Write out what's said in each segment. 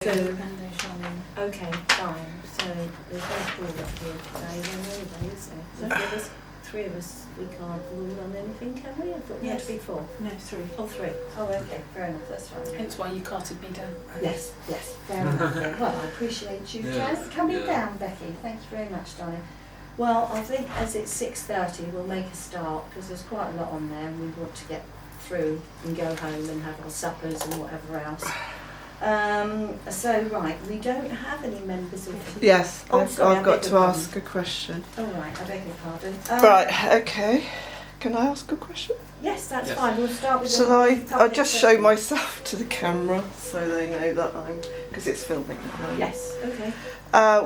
So, okay, fine. So there's no call up here today, then anyway, is there? So three of us, we can't rule on anything, can we? I thought we had to be four. No, three. Oh, three. Oh, okay, fair enough, that's fine. Hence why you carted me down. Yes, fair enough. Yeah. Well, I appreciate you coming down, Becky. Thank you very much, darling. Well, I think as it's 6:30, we'll make a start because there's quite a lot on there and we want to get through and go home and have our suppers and whatever else. So right, we don't have any members of the... Yes, I've got to pardon. ask a question. Oh right, I beg your pardon. Right, okay. Can I ask a question? Yes, that's fine. We'll start with... Shall I just show myself to the camera so they know that I'm... because it's filming. Yes, okay.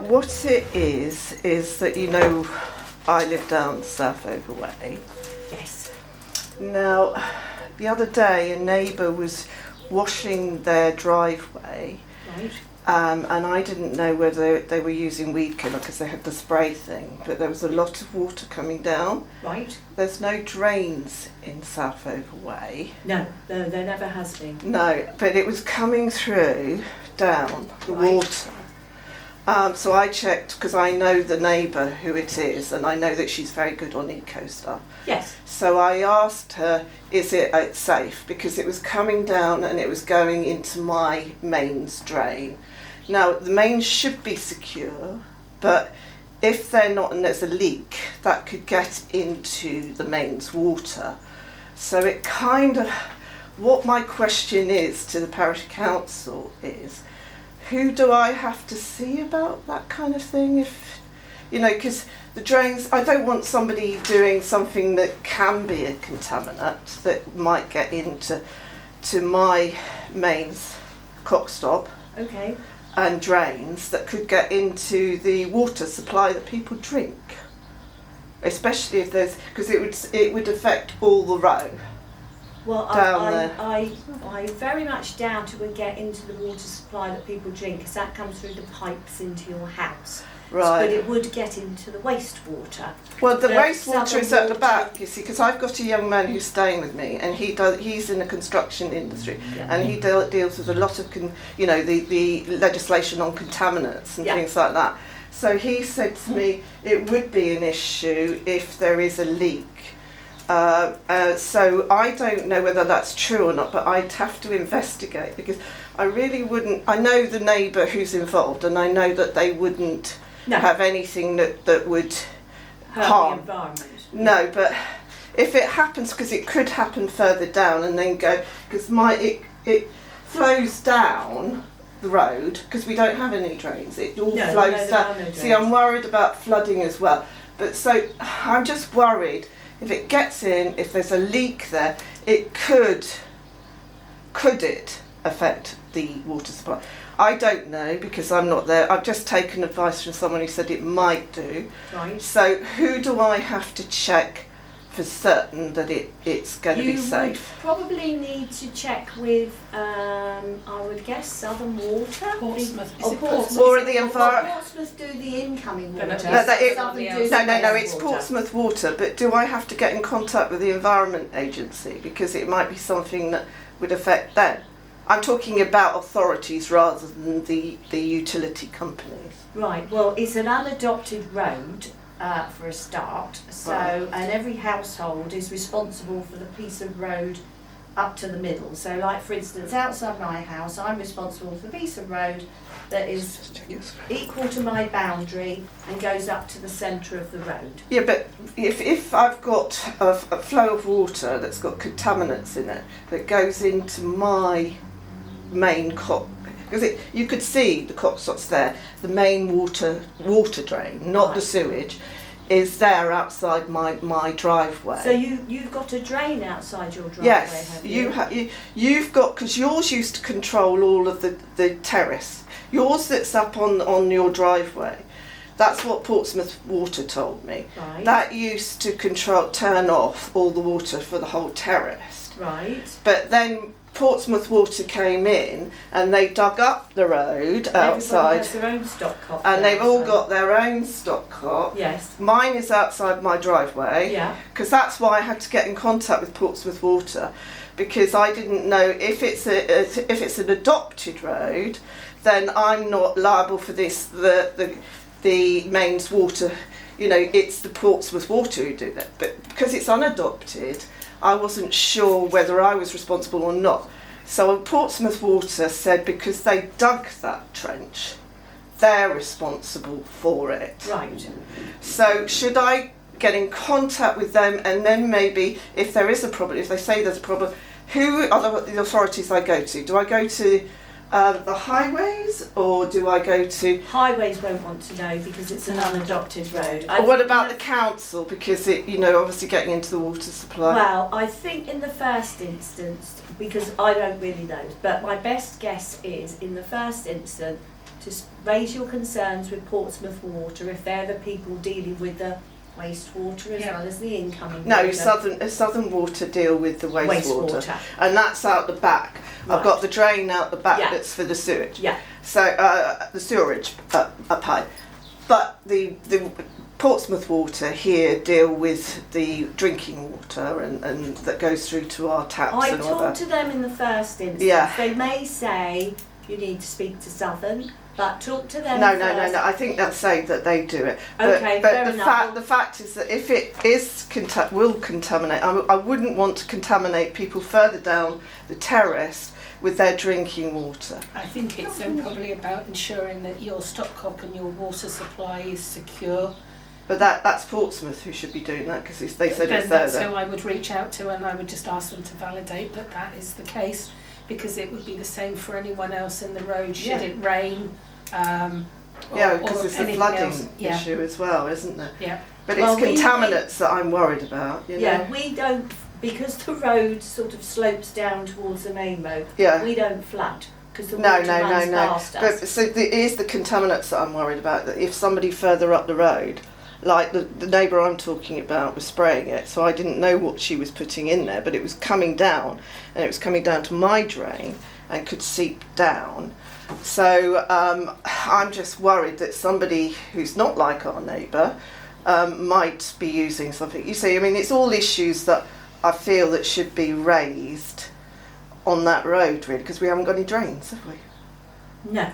What it is that, you know, I live down South Over Way. Yes. Now, the other day a neighbour was washing their driveway, Right. and I didn't know whether they were using weed killer because they had the spray thing, but there was a lot of water coming down. Right. There's no drains in South Over Way. No, there never has been. No, but it was coming through down the Right. water. So I checked because I know the neighbour who it is, and I know that she's very good on eco stuff. Yes. So I asked her, is it safe? Because it was coming down and it was going into my mains drain. Now, the mains should be secure, but if they're not and there's a leak, that could get into the mains water. So it kind of, what my question is to the parish council is, who do I have to see about that kind of thing? If, you know, because the drains, I don't want somebody doing something that can be a contaminant that might get into my mains cockstop Okay. and drains that could get into the water supply that people drink. Especially if there's, because it would affect all the row. Well, Down there. I very much doubt it would get into the water supply that people drink because that comes through the pipes into your house. Right. But it would get into the wastewater. Well, the The wastewater southern is at the water- back, you see, because I've got a young man who's staying with me, and he's in the construction industry, and he deals with a lot of, the legislation on contaminants and Yeah. things like that. So he said to me, it would be an issue if there is a leak. So I don't know whether that's true or not, but I'd have to investigate because I really wouldn't. I know the neighbour who's involved, and I know that they wouldn't have anything that would Hurt harm the environment. No, but if it happens, because it could happen further down and then go, because it flows down the road because we don't have any drains. It all flows down. No See, I'm worried about flooding as well. But so I'm just worried if it gets in, if there's a leak there, it could it affect the water supply? I don't know because I'm not there. I've just taken advice from someone who said it might do. Right. So who do I have to check for certain that it's going to be safe? You would probably need to check with, I would guess, Southern Water. Portsmouth. Or Portsmouth. Or the environment. Portsmouth do the incoming water. But Southern it- do no, the No, it's wastewater. Portsmouth Water, but do I have to get in contact with the Environment Agency because it might be something that would affect them? I'm talking about authorities rather than the utility companies. Right, well, it's an unadopted road for a start, so, Right. and every household is responsible for the piece of road up to the middle. So, like, for instance, outside my house, I'm responsible for the piece of road that is equal to my boundary and goes up to the centre of the road. Yeah, but if I've got a flow of water that's got contaminants in it that goes into my main because you could see the cockstops there, the main water drain, not Right. the sewage, is there outside my driveway. So you've got a drain outside your driveway, Yes, have you? you've got, because yours used to control all of the terrace. Yours that's up on your driveway. That's what Portsmouth Water told me. Right. That used to turn off all the water for the whole terrace. Right. But then Portsmouth Water came in and they dug up the road outside, Everybody has their own stopcock. and they've all outside. got their own stopcock. Yes. Mine is outside my driveway. Yeah. Because that's why I had to get in contact with Portsmouth Water, because I didn't know if it's an adopted road, then I'm not liable for this. The mains water, you know, it's the Portsmouth Water who do that. But because it's unadopted, I wasn't sure whether I was responsible or not. So Portsmouth Water said because they dug that trench, they're responsible for it. Right. So should I get in contact with them, and then maybe if there is a problem, if they say there's a problem, who are the authorities I go to? Do I go to the highways, or do I go to... Highways won't want to know because it's an unadopted road. Or what about the council, because it, you know, obviously getting into the water supply? Well, I think in the first instance, because I don't really know, but my best guess is in the first instance to raise your concerns with Portsmouth Water if they're the people dealing with the wastewater as well as the incoming No, water. Southern Water deal with the wastewater. Wastewater. And that's out the back. Right. I've got the drain out the back Yeah. that's for the sewage. Yeah. So the sewerage pipe. But the Portsmouth Water here deal with the drinking water and that goes through to our taps I and all that. talked to them in the first instance. Yeah. They may say you need to speak to Southern, but talk to them No. first. I think that's saying that they do it. Okay, but fair the enough. the fact is that if it is will contaminate, I wouldn't want to contaminate people further down the terrace with their drinking water. I think it's probably about ensuring that your stopcock and your water supply is secure. But that's Portsmouth who should be doing that, because they said Then it's there. that's who I would reach out to, and I would just ask them to validate that that is the case, because it would be the same for anyone else in the road should it rain. Yeah, because it's a anything flooding else. Yeah. issue as well, isn't there? Yeah. But Well, it's contaminants that I'm worried about. You know? Yeah, we don't, because the road sort of slopes down towards the main road, Yeah. we don't flood because the No. water runs past us. But so it is the contaminants that I'm worried about. That if somebody further up the road, like the neighbour I'm talking about, was spraying it, so I didn't know what she was putting in there, but it was coming down, and it was coming down to my drain and could seep down. So I'm just worried that somebody who's not like our neighbour might be using something. You see, I mean, it's all issues that I feel that should be raised on that road, really, because we haven't got any drains, have we? No,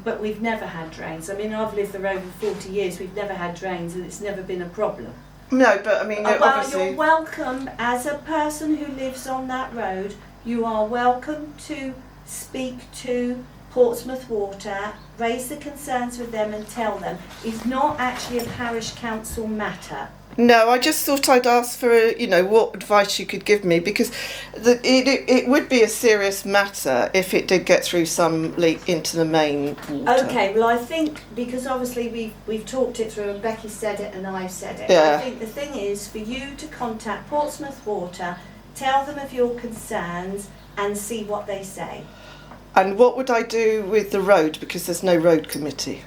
but we've never had drains. I mean, I've lived the road for 40 years, we've never had drains and it's never been a problem. No, but I mean, Well, obviously... you're welcome, as a person who lives on that road, you are welcome to speak to Portsmouth Water, raise the concerns with them and tell them. It's not actually a parish council matter. No, I just thought I'd ask for, what advice you could give me, because it would be a serious matter if it did get through some leak into the main water. Okay, well I think, because obviously we've talked it through and Becky said it and I've said it, Yeah. I think the thing is for you to contact Portsmouth Water, tell them of your concerns and see what they say. And what would I do with the road, because there's no road committee?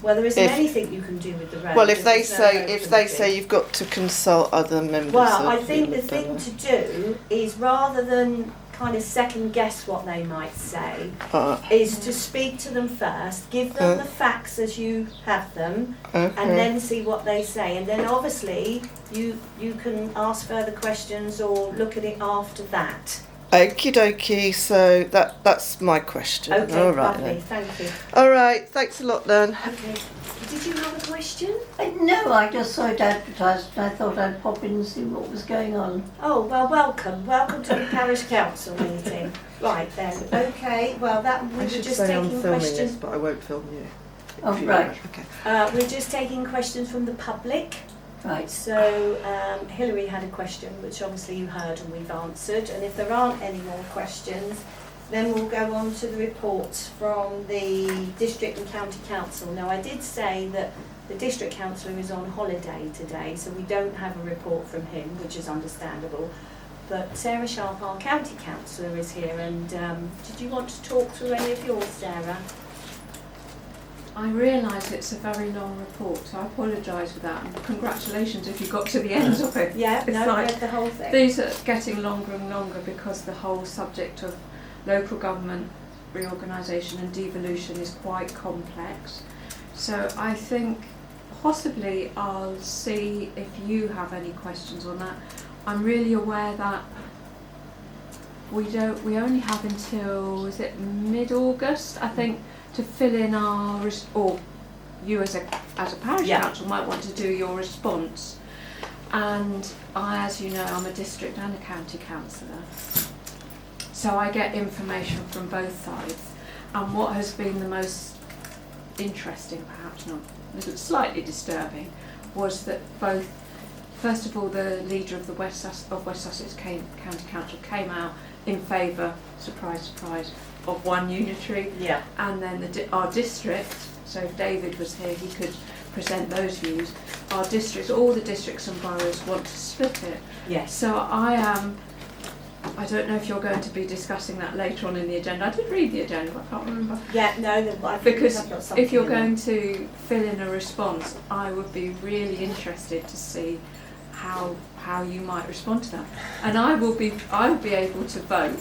Well, there isn't anything you can do with the road. Well, if they because there's no road say committee. you've got to consult other members. Well, of I think the the thing to do is, rather than kind of second guess what they might say, is to speak to them first, give them the facts as you have them, and then see what they say. And then obviously you can ask further questions or look at it after that. Okie dokie, so that's my question. Okay, All right, lovely, then. thank you. All right, thanks a lot then. Okay, did you have a question? No, I just saw it advertised and I thought I'd pop in and see what was going on. Oh, well, welcome to the Parish Council meeting. Right then, okay, well we were just taking questions. but I won't film you. Oh, right. Okay. We're just taking questions from the public. Right. So Hilary had a question, which obviously you heard and we've answered. And if there aren't any more questions, then we'll go on to the reports from the District and County Council. Now, I did say that the District Councillor is on holiday today, so we don't have a report from him, which is understandable. But Sarah Sharp, our County Councillor, is here. And did you want to talk through any of yours, Sarah? I realise it's a very long report, so I apologise for that, and congratulations if you got to the end of it. Yeah, It's no, like read the whole thing. these are getting longer and longer because the whole subject of local government reorganisation and devolution is quite complex. So I think possibly I'll see if you have any questions on that. I'm really aware that we only have until, is it mid-August, I think, to fill in our, or you as a parish council might want to do your response. And I, as you know, I'm a district and a county councillor. So I get information from both sides. And what has been the most interesting, perhaps not, slightly disturbing, was that both, first of all, the leader of the West Sussex County Council came out in favour, surprise, surprise, of one unitary, and then our district, so if David was here he could present those views, our districts, all the districts and boroughs want to split it. Yes. So I don't know if you're going to be discussing that later on in the agenda. I did read the agenda, but I can't remember. Yeah, no, I think Because I've got something if you're in there. going to fill in a response, I would be really interested to see how you might respond to that. And I will be able to vote.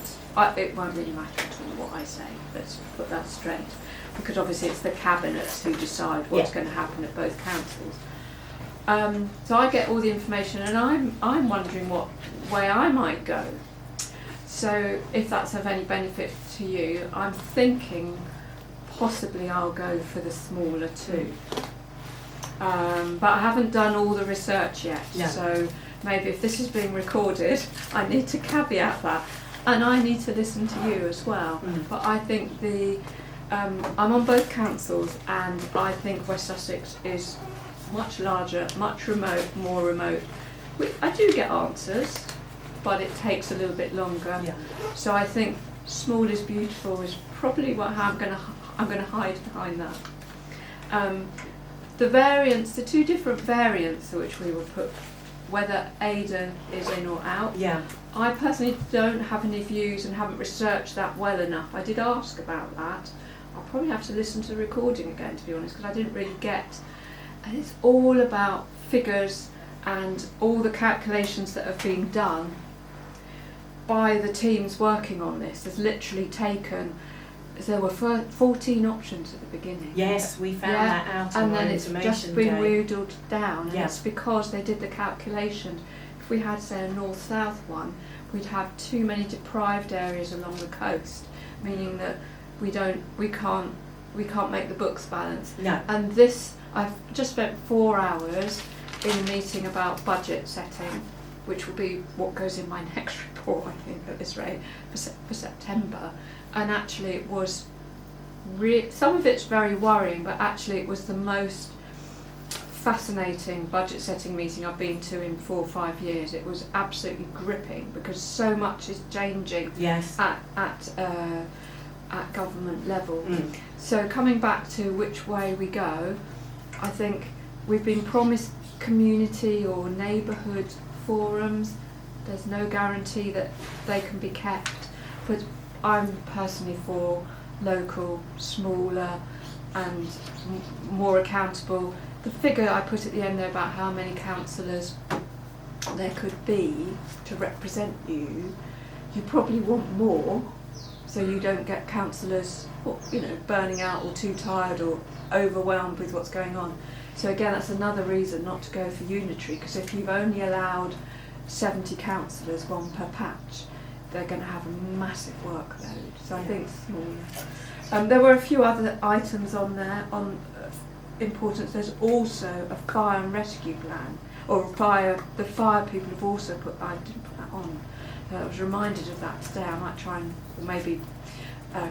It won't really matter at all what I say. Let's put that straight, because obviously it's the cabinets who decide what's going to happen at both councils. So I get all the information, and I'm wondering what way I might go. So if that's of any benefit to you, I'm thinking possibly I'll go for the smaller two. But I haven't done all the research yet, so maybe if this is being recorded, I need to caveat that, and I need to listen to you as well. But I think I'm on both councils, and I think West Sussex is much larger, much more remote. I do get answers, but it takes a little bit longer. So I think small is beautiful is probably how I'm going to hide behind that. The two different variants which we will put, whether Ada is in or out. I personally don't have any views and haven't researched that well enough. I did ask about that. I'll probably have to listen to the recording again, to be honest, because I didn't really get. And it's all about figures and all the calculations that have been done by the teams working on this. Has literally taken. There were 14 options at the beginning. Yes, we found that out on and our then it's information just been day. whittled down, and it's because they did the calculations. If we had, say, a north-south one, we'd have too many deprived areas along the coast, meaning that we can't make the books balance. No. And this, I've just spent 4 hours in a meeting about budget setting, which will be what goes in my next report, I think, at this rate, for September. And actually it was, some of it's very worrying, but actually it was the most fascinating budget setting meeting I've been to in 4 or 5 years. It was absolutely gripping because so much is changing at government level. So coming back to which way we go, I think we've been promised community or neighbourhood forums. There's no guarantee that they can be kept, but I'm personally for local, smaller and more accountable. The figure I put at the end there about how many councillors there could be to represent you, you probably want more, so you don't get councillors, burning out or too tired or overwhelmed with what's going on. So again, that's another reason not to go for unitary, because if you've only allowed 70 councillors, one per patch, they're going to have a massive workload. So I think smaller. There were a few other items on there on importance. There's also a fire and rescue plan, or the fire people have also I didn't put that on. I was reminded of that today. I might try and, or maybe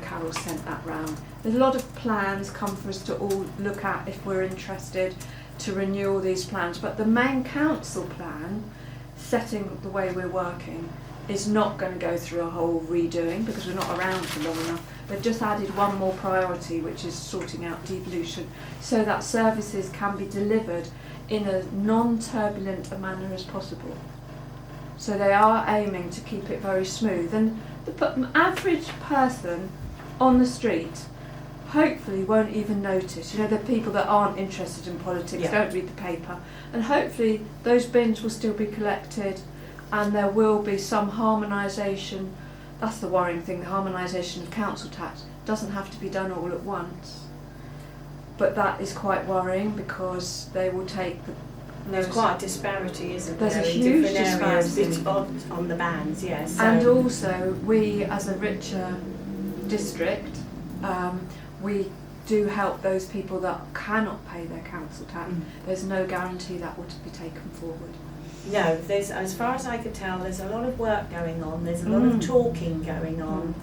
Carol sent that round. There's a lot of plans come for us to all look at if we're interested to renew all these plans. But the main council plan, setting the way we're working, is not going to go through a whole redoing because we're not around for long enough. They've just added one more priority, which is sorting out devolution, so that services can be delivered in a non-turbulent a manner as possible. So they are aiming to keep it very smooth, and the average person on the street hopefully won't even notice. The people that aren't interested in politics don't read the paper, and hopefully those bins will still be collected. And there will be some harmonisation. That's the worrying thing, the harmonisation of council tax. Doesn't have to be done all at once. But that is quite worrying because they will take There's those- quite a disparity, isn't There's there, a in huge different areas disparity. on the bands, yes. So. And also, we as a richer district, we do help those people that cannot pay their council tax. There's no guarantee that would be taken forward. No, there's, as far as I could tell, there's a lot of work going on, there's a lot of talking going on,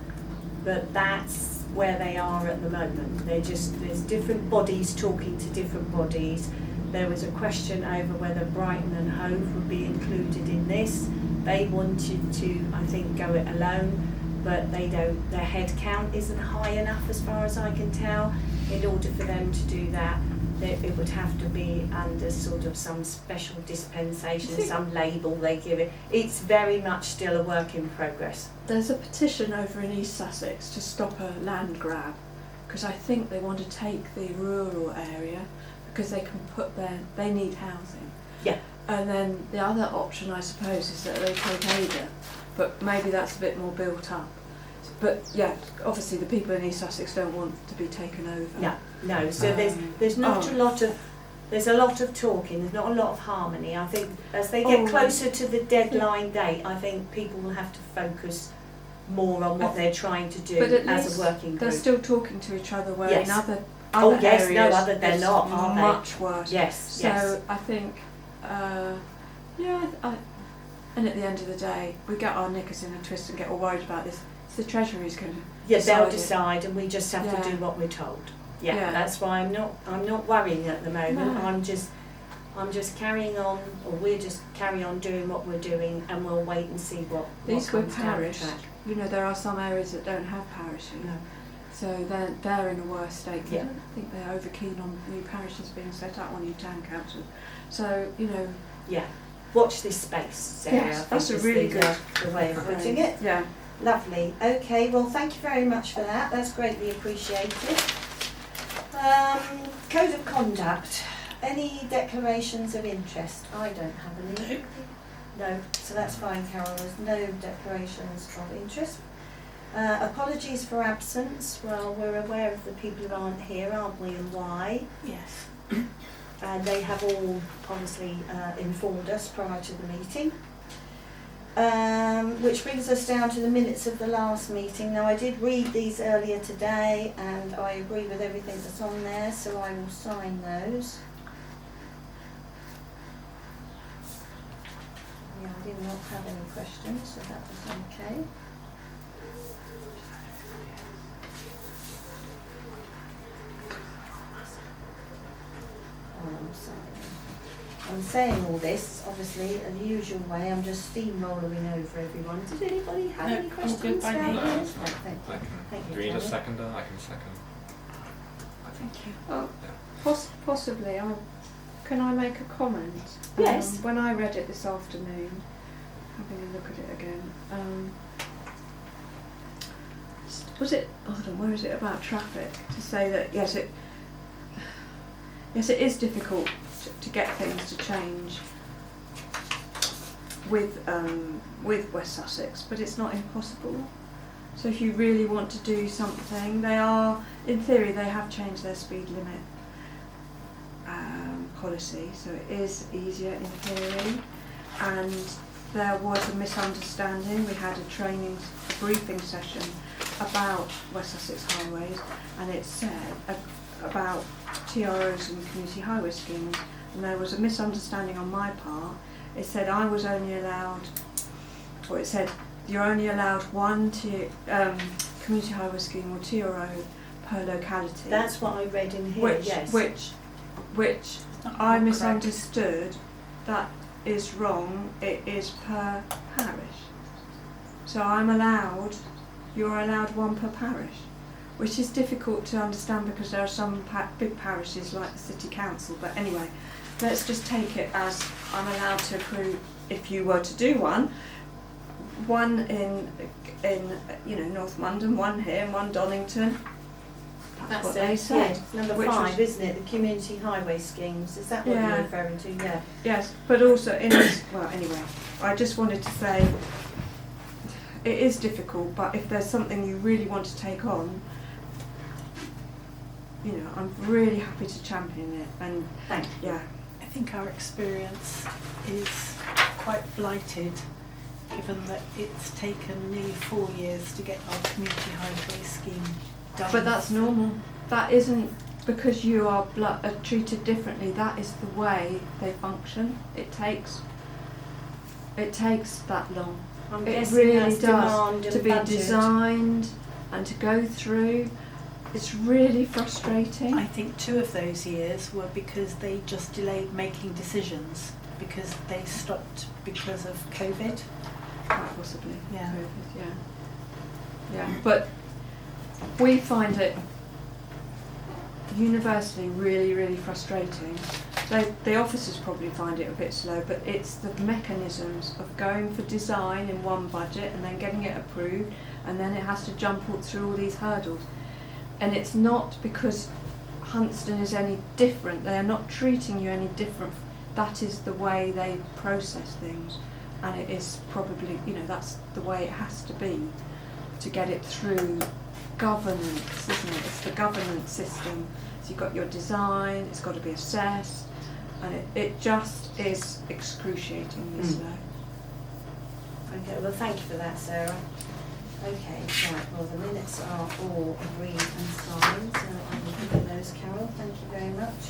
but that's where they are at the moment. There's different bodies talking to different bodies. There was a question over whether Brighton and Hove would be included in this. They wanted to, I think, go it alone, but they don't, their head count isn't high enough as far as I can tell. In order for them to do that, it would have to be under sort of some special dispensation, some label they give it. It's very much still a work in progress. There's a petition over in East Sussex to stop a land grab, because I think they want to take the rural area because they can they need housing. Yeah. And then the other option, I suppose, is that they take Ada, but maybe that's a bit more built up. But yeah, obviously the people in East Sussex don't want to be taken over. No. So there's not a lot of. There's a lot of talking, there's not a lot of harmony. I think as they get closer to the deadline date, I think people will have to focus more on what they're trying to do But at as least a working group. they're still talking to each other, where Yes. in other Yes, areas no, other they're it's not, are they? much worse. Yes, So yes. I think, and at the end of the day, we get our knickers in a twist and get all worried about this. It's the Treasury's going to Yeah, they'll decide it. decide, and we just have to do what we're told. Yeah, Yeah. that's why I'm not worrying at the moment. No. I'm just carrying on, or we're just carrying on doing what we're doing, and we'll wait and see what These were comes down the parish. track. You know, there are some areas that don't have parishes. No. So they're in a worse state. I Yeah. don't think they're over keen on new parishes being set up, or new town council. So, you know. Yeah. Watch this space, Sarah. Yes, I think that's a is really the, good the way of putting it. Yeah. Lovely. Okay, well, thank you very much for that. That's greatly appreciated. Code of conduct. Any declarations of interest? I don't have any. No, so that's fine, Carol. There's no declarations of interest. Apologies for absence. Well, we're aware of the people who aren't here, aren't we, and why? Yes. And they have all obviously informed us prior to the meeting. Which brings us down to the minutes of the last meeting. Now, I did read these earlier today and I agree with everything that's on there, so I will sign those. Yeah, I did not have any questions, so that was okay. I'm saying all this, obviously, in the usual way. I'm just steamrolling over everyone. Did anybody have No, any all questions? good by me. about No, this? it's No, fine. thank you. I can. Thank you, Do we need a Jenny. seconder? I can second. Thank you. Possibly, can I make a comment? Yes. When I read it this afternoon, having a look at it again, was it? Hold on, where is it about traffic? To say that yes, it is difficult to get things to change with West Sussex, but it's not impossible. So if you really want to do something, in theory, they have changed their speed limit policy, so it is easier in theory. And there was a misunderstanding. We had a briefing session about West Sussex highways, and it said about TROs and community highway schemes, and there was a misunderstanding on my part. It said I was only allowed, or it said you're only allowed one community highway scheme or TRO per locality. That's what I read in here. Yes. Which I misunderstood. That is wrong. It is per parish. So you're allowed one per parish, which is difficult to understand because there are some big parishes like the city council. But anyway, let's just take it as I'm allowed to approve, if you were to do one in North London, one here, and one Donington. That's what they said. Yeah, number Which 5, was- isn't it? The community highway schemes. Is that what Yeah. you're referring to? Yeah. Yes, but also in this, well, anyway, I just wanted to say it is difficult, but if there's something you really want to take on, I'm really happy to champion it. And Thank you. yeah, think our experience is quite blighted, given that it's taken nearly 4 years to get our community highway scheme done. But that's normal. That isn't because you are treated differently. That is the way they function. It takes that long. I'm It guessing really that's does demand to and be budget. designed and to go through. It's really frustrating. I think 2 of those years were because they just delayed making decisions because they stopped because of COVID. Quite possibly. Yeah. COVID, yeah. But we find it universally really, really frustrating. The officers probably find it a bit slow, but it's the mechanisms of going for design in one budget and then getting it approved, and then it has to jump through all these hurdles. And it's not because Hunston is any different. They are not treating you any different. That is the way they process things, and it is probably, that's the way it has to be to get it through governance, isn't it? It's the governance system. So you've got your design, it's got to be assessed, and it just is excruciatingly slow. Okay, well thank you for that, Sarah. Okay, right, well the minutes are all agreed and signed, so I will give you those, Carol, thank you very much.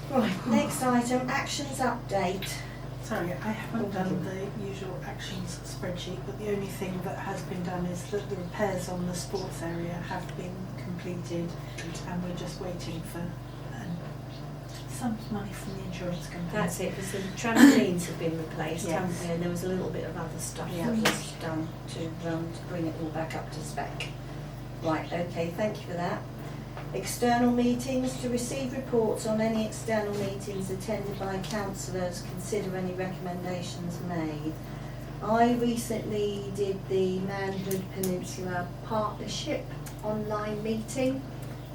Right, next item, actions update. Sorry, I haven't done the usual actions spreadsheet, but the only thing that has been done is that the repairs on the sports area have been completed, and we're just waiting for some money from the insurance company. That's it, because the trampolines have been replaced, Yes. haven't they? And there was a little bit of other stuff Yeah. that was done to bring it all back up to spec. Right, okay, thank you for that. External meetings, to receive reports on any external meetings attended by councillors, consider any recommendations made. I recently did the Manhood Peninsula Partnership online meeting.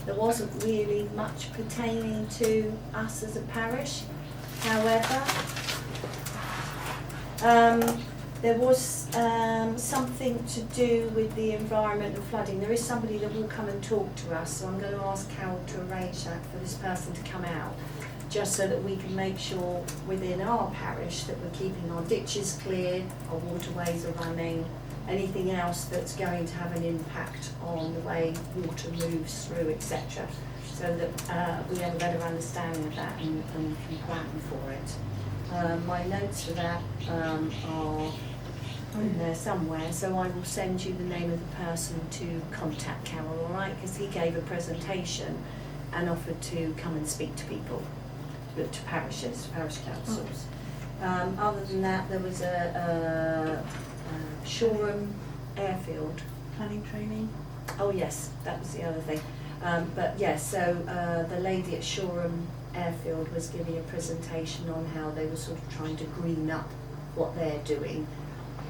There wasn't really much pertaining to us as a parish. However, there was something to do with the environment and flooding. There is somebody that will come and talk to us, so I'm going to ask Carol to arrange that for this person to come out, just so that we can make sure within our parish that we're keeping our ditches clear, our waterways are running, anything else that's going to have an impact on the way water moves through, etc. So that we have a better understanding of that and can plan for it. My notes for that are in there somewhere, so I will send you the name of the person to contact Carol, all right? Because he gave a presentation and offered to come and speak to people, to parishes, parish councils. Other than that, there was a Shoreham airfield. Planning training. Oh yes, that was the other thing. But yes, so the lady at Shoreham airfield was giving a presentation on how they were sort of trying to green up what they're doing,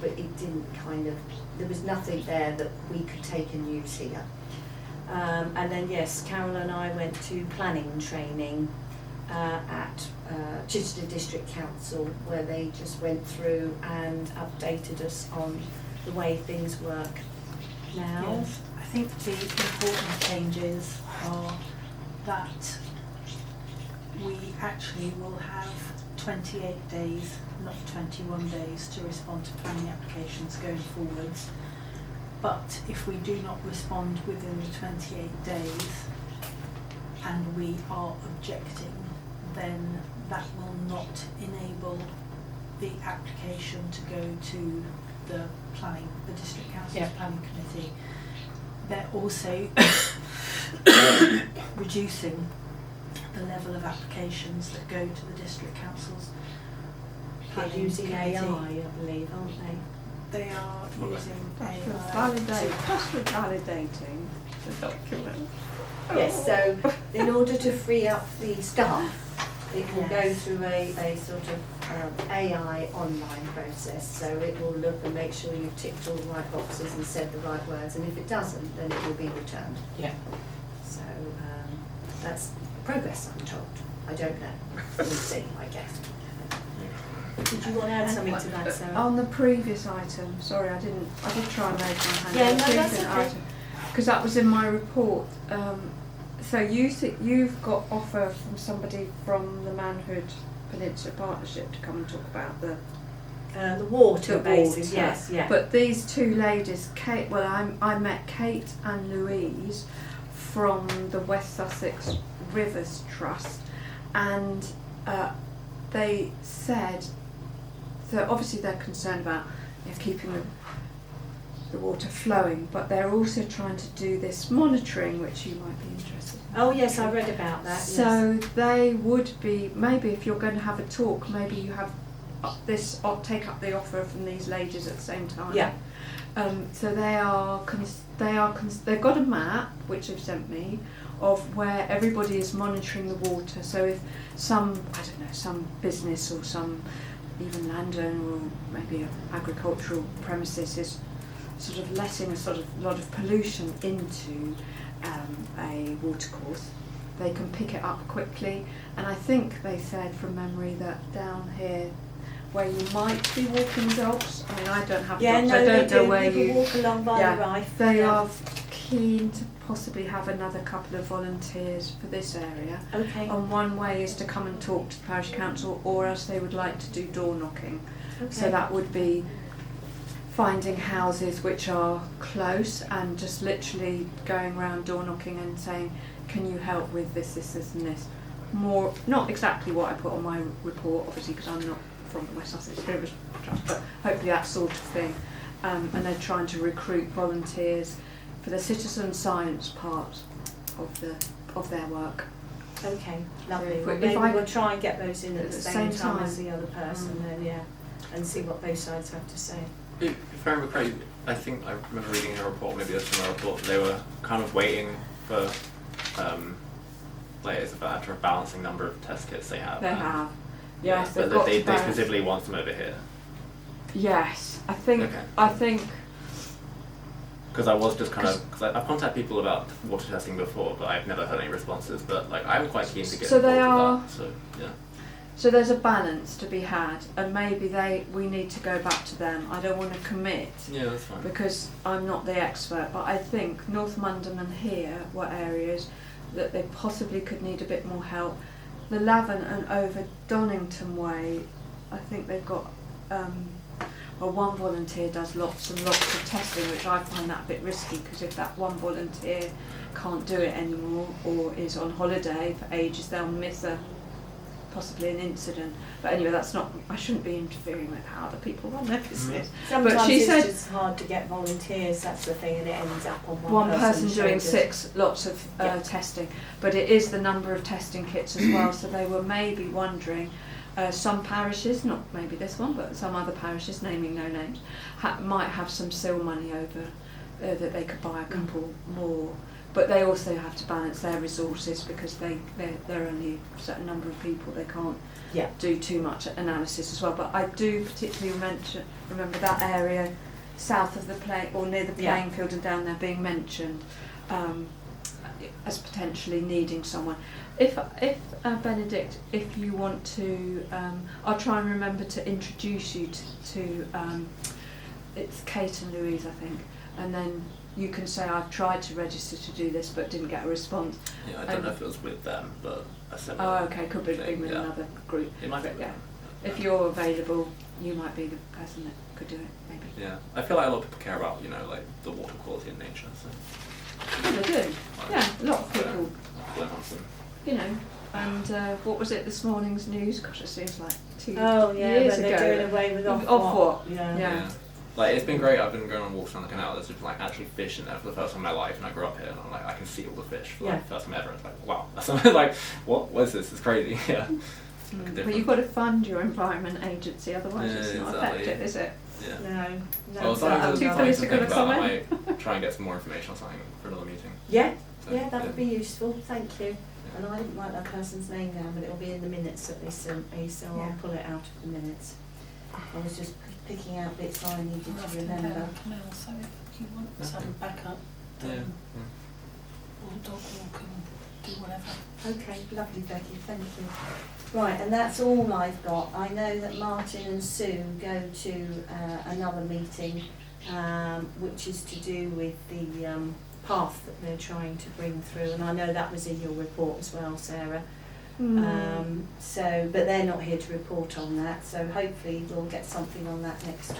but it didn't there was nothing there that we could take and use here. And then yes, Carol and I went to planning training at Chichester District Council, where they just went through and updated us on the way things work now. Yes, I think the important changes are that we actually will have 28 days, not 21 days, to respond to planning applications going forwards. But if we do not respond within the 28 days and we are objecting, then that will not enable the application to go to the district council's planning committee. They're also reducing the level of applications that go to the district council's They're planning using committee. AI, I believe, aren't they? They are using AI. Just for validating the document. Yes, so in order to free up the staff, it will go Yes. through a sort of AI online process. So it will look and make sure you've ticked all the right boxes and said the right words, and if it doesn't, then it will be returned. Yeah. So that's progress, I'm told. I don't know. We'll see, I guess. Did you want to add something to that, Sarah? On the previous item, sorry, I did try and raise my hand. Yeah, on the no, that's previous okay. item, because that was in my report. So you've got offer from somebody from the Manhood Peninsula Partnership to come and talk about the water the bases, water. yes, yeah. But these two ladies, Kate, well, I met Kate and Louise from the West Sussex Rivers Trust, and they said, so obviously they're concerned about keeping the water flowing, but they're also trying to do this monitoring, which you might be interested in. Oh yes, I read about that. So they would be, maybe if you're going to have a talk, maybe you have this, take up the offer from these ladies at the same time. Yeah. So they've got a map which they've sent me of where everybody is monitoring the water. So if some business or some even landowner or maybe an agricultural premises is sort of letting a lot of pollution into a watercourse, they can pick it up quickly. And I think they said from memory that down here where you might be walking dogs, I mean I don't have dogs, No, I don't know where you you walk along by the Rife. They are keen to possibly have another couple of volunteers for this area. Okay. And one way is to come and talk to the parish council, or else they would like to do door knocking. Okay. So that would be finding houses which are close and just literally going around door knocking and saying, can you help with this, this, this and this? More, not exactly what I put on my report, obviously, because I'm not from the West Sussex Rivers Trust, but hopefully that sort of thing. And they're trying to recruit volunteers for the citizen science part of their work. Okay, lovely. So Well, if maybe I- we'll try and get those in at the same time as time. the other person then, yeah, and see what both sides have to say. If I remember correctly, I think I remember reading in a report, maybe it's in a report, that they were kind of waiting for like it's a matter of balancing number of test kits they have. They have. Yes, they've but got they to balance. specifically want them over here. Yes, I think. Okay. I think. Because I was just kind of, because I've contacted people about water testing before, but I've never heard any responses. But like, I'm quite keen to get So they involved with that. So yeah. So there's a balance to be had, and maybe we need to go back to them. I don't want to commit Yeah, that's fine. because I'm not the expert, but I think North Mundham and here were areas that they possibly could need a bit more help. The Lavin and over Donington Way, I think they've got, one volunteer does lots and lots of testing, which I find that a bit risky, because if that one volunteer can't do it anymore or is on holiday for ages, they'll miss possibly an incident. But anyway, that's not, I shouldn't be interfering with how other people run their business. Sometimes But she it's said- just hard to get volunteers, that's the thing, and it ends up on One person doing shoulders. lots of Yeah. testing, but it is the number of testing kits as well. So they were maybe wondering, some parishes, not maybe this one, but some other parishes, naming no names, might have some SIL money over that they could buy a couple more. But they also have to balance their resources because they're only a certain number of people. They can't Yeah. do too much analysis as well. But I do particularly remember that area south of the or near the playing field and down there being mentioned as potentially needing someone. If Benedict, if you want to, I'll try and remember to introduce you to it's Kate and Louise, I think, and then you can say I've tried to register to do this but didn't get a response. Yeah, I don't know if it was with them, but a similar. Oh, okay, could be thing, with yeah. another group. It might be. But yeah, if you're available, you might be the person that could do it, maybe. Yeah, I feel like a lot of people care about, like the water quality in nature. So. Yeah, they do. Yeah, a lot of people, Glen Hunston. And what was it this morning's news? Gosh, it seems like 2 Oh yeah, years when ago. they're doing away with Off-what? Yeah. Yeah. Like, it's been great. I've been going on walks on the canal. There's just like actually fish in there for the first time in my life, and I grew up here, and I'm like, I can see all the fish for like the first time ever. It's like, wow. That's like, what is this? It's crazy. Yeah. But you've got to fund your environment agency, otherwise Yeah, it's not exactly. effective, is it? Yeah. No. Well, So something too to political think to about. I comment. might try and get some more information on something for another meeting. Yeah, So, yeah, that would be useful. Thank you. And I didn't write that person's name down, but it'll be in the minutes that they sent me, so Yeah. I'll pull it out of the minutes. I was just picking out bits I needed to remember. Canal, so if you want some backup, Yeah. or dog walk and do whatever. Okay, lovely Becky, thank you. Right, and that's all I've got. I know that Martin and Sue go to another meeting, which is to do with the path that they're trying to bring through, and I know that was in your report as well, Sarah. So, but they're not here to report on that, so hopefully we'll get something on that next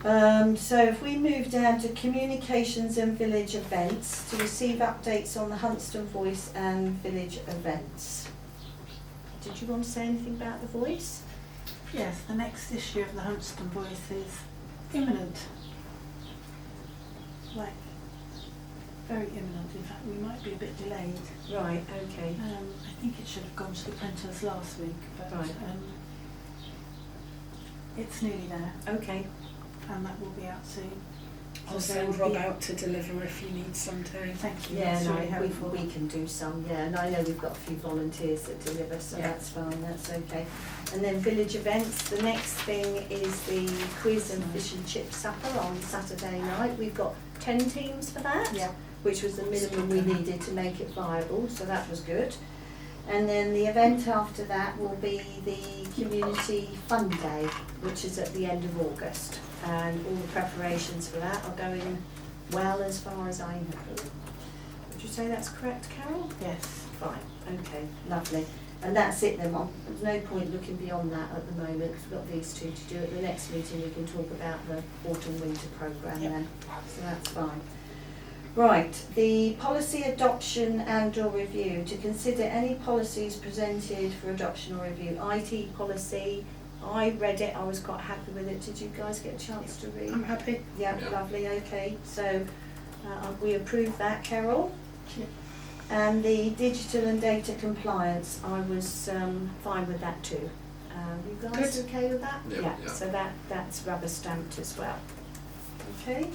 time. So if we move down to communications and village events, to receive updates on the Hunston Voice and village events. Did you want to say anything about the Voice? Yes, the next issue of the Hunston Voice is imminent. Like, very imminent. In fact, we might be a bit delayed. Right, okay. I think it should have gone to the printers last week, but Right. It's nearly there, Okay. and that will be out soon. I'll So send there Rob will be- out to deliver if you need some too. Thank you. Yeah, That's no, really helpful. we can do some, yeah, and I know we've got a few volunteers that deliver, so Yeah. that's fine, that's okay. And then village events, the next thing is the quiz and fish and chip supper on Saturday night. We've got 10 teams for that, Yeah. which was the minimum we needed to make it viable, so that was good. And then the event after that will be the Community Fun Day, which is at the end of August. And all the preparations for that are going well as far as I know. Would you say that's correct, Carol? Yes. Fine, okay, lovely. And that's it then, Mum. There's no point looking beyond that at the moment. We've got these two to do. At the next meeting we can talk about the autumn-winter programme Yep. then. So that's fine. Right, the policy adoption and or review. To consider any policies presented for adoption or review. IT policy, I read it, I was quite happy with it. Did you guys get a chance to read? I'm happy. Yeah, Yeah. lovely, okay. So we approve that, Carol. Yep. And the digital and data compliance, I was fine with that too. You guys Good. okay with that? Yeah, yeah. So that's rubber stamped as well. Okay.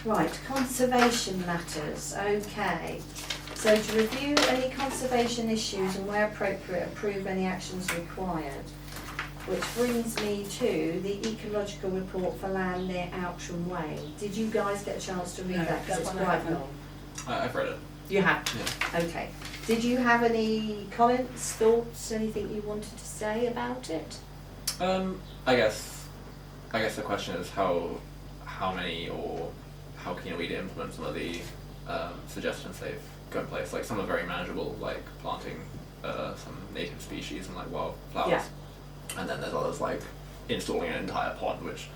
Right, conservation matters, okay. So to review any conservation issues and where appropriate, approve any actions required. Which brings me to the ecological report for land near Outram Way. Did you guys get a chance to read No, that? Because that it's one I quite haven't. long. I've read it. You have? Yeah. Okay. Did you have any comments, thoughts, anything you wanted to say about it? I guess the question is how many or how keen are we to implement some of the suggestions they've got in place? Like some are very manageable, like planting some native species and like wild flowers. Yeah. And then there's others like installing an entire pond, which.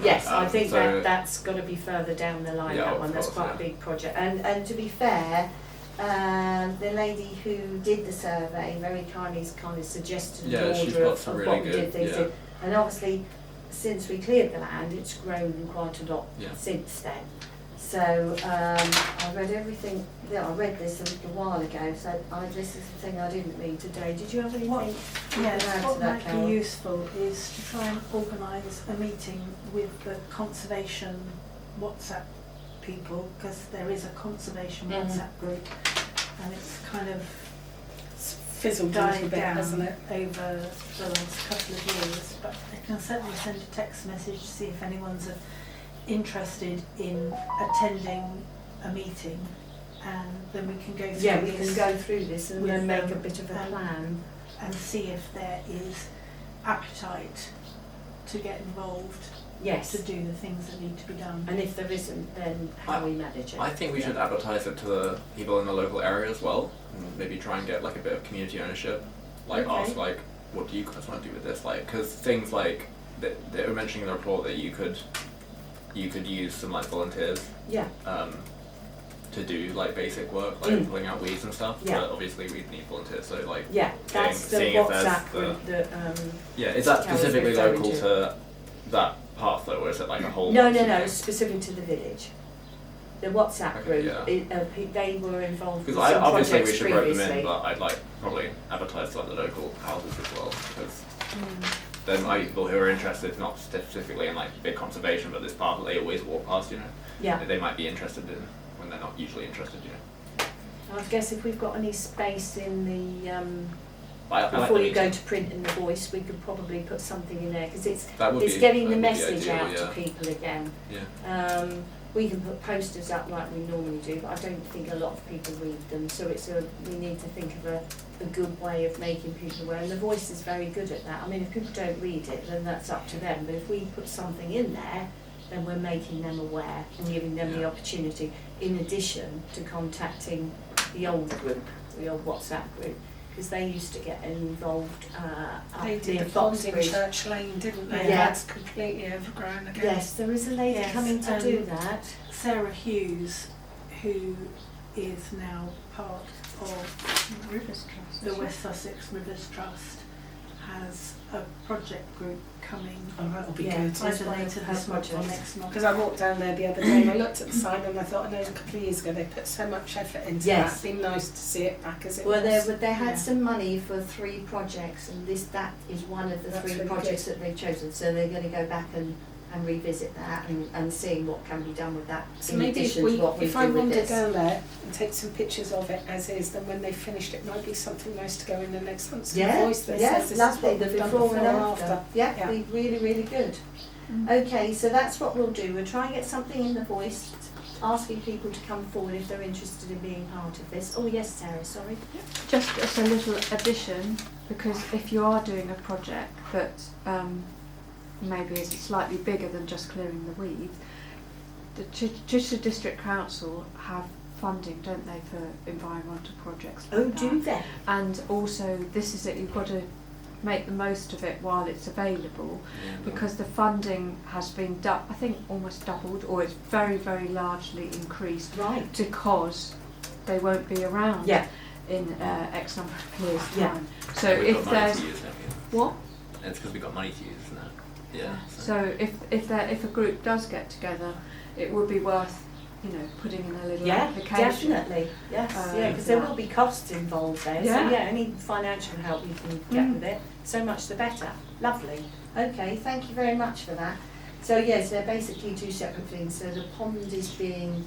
Yes, I think so- that's got to be further down the line, Yeah, that of one. That's course, quite a yeah. big project. And to be fair, the lady who did the survey very kindly suggested Yeah, an she's order got of some what really we good, did things yeah. in. And obviously, since we cleared the land, it's grown quite a lot Yeah. since then. So I read everything. Yeah, I read this a little while ago. So this is the thing I didn't read today. Did you have anything? What- you Yes, can add to what that, might Carol? be useful is to try and organise a meeting with the conservation WhatsApp people, because there is a conservation Mhm. WhatsApp group, and it's kind of It's fizzled a little died bit, down hasn't it? over the last couple of years, but they can certainly send a text message to see if anyone's interested in attending a meeting, and then we can go through Yeah, we this can go through this and with then make a them bit of a and- plan. and see if there is appetite to get involved, Yes. to do the things that need to be done. And if there isn't, then how we manage it. I think we should advertise it to the people in the local area as well, and maybe try and get like a bit of community ownership. Like Okay. ask like, what do you guys want to do with this? Like, because things like they were mentioning in the report that you could use some like volunteers Yeah, to do like basic work, like Mm. pulling out weeds and stuff. Yeah. But obviously we'd need volunteers, so like yeah, that's the seeing if there's WhatsApp the- group that, yeah, is that Carol's specifically referring local to. to that path though, or is it like a whole? no, bunch no, of no, things? it's specific to the village. The WhatsApp Okay, group, yeah. they were involved with Because some obviously we projects should rope them previously. in, but I'd like probably advertise to like the local houses as well, because there might be people who are interested, not specifically in like big conservation, but this path that they always walk past, you know. Yeah, They might be interested in when they're not usually interested, you know. I guess if we've got any space in the, But I like before the you go meeting. to print in the Voice, we could probably put something in there, because it's That would it's be- getting that the would be message ideal, out yeah. to people again. Yeah. We can put posters up like we normally do, but I don't think a lot of people read them. So we need to think of a good way of making people aware. And the Voice is very good at that. I mean, if people don't read it, then that's up to them. But if we put something in there then we're making them aware and giving them the Yeah. opportunity, in addition to contacting the old group, the old WhatsApp group, because they used to get involved up They did near the pond in Foxbridge. Church Lane, didn't they? Yeah. That's completely overgrown again. Yes, there is a lady Yes, coming to do that. Sarah Hughes, who is now part of Rivers Trust. the West Sussex Rivers Trust, has a project group coming Oh, that'll be Yeah. good. It's either one of later her this month or projects. next month. Because I walked down there the other day and I looked at the sign and I thought, I know a couple of years ago they put so much effort into Yes. that. It'd be nice to see it back as it Well, was. they had Yeah. some money for 3 projects, and that is one of the That's 3 really projects that they've chosen. So they're going to go back and revisit that and see what can be done with that So in maybe addition to what we if I do with wander this. down there and take some pictures of it as is, then when they've finished it might be something nice to go in the next Hunston Yeah, Voice that yeah, says this is lovely, what the we've done before and after. Yeah, Yeah. be really, really good. Okay, so that's what we'll do. We'll try and get something in the Voice, asking people to come forward if they're interested in being part of this. Oh yes, Sarah, sorry. Just as a little addition, because if you are doing a project that maybe is slightly bigger than just clearing the weeds, the Chichester District Council have funding, don't they, for environmental projects like Oh, that. do they? And also, this is it, you've got to make the most of it while it's available, because the funding has been, I think, almost doubled, or it's very, very largely increased, Right. because they won't be around Yeah. in X number of years' Yeah. time. So We've if got money there's to use, haven't we? what? It's because we've got money to use now. Yeah. So if a group does get together, it would be worth, putting in a little Yeah, application. definitely. Yes, yeah, because there will be costs involved there. Yeah. So yeah, any financial help we can get with it, so much the better. Lovely. Okay, thank you very much for that. So yes, they're basically 2 separate things. So the pond is being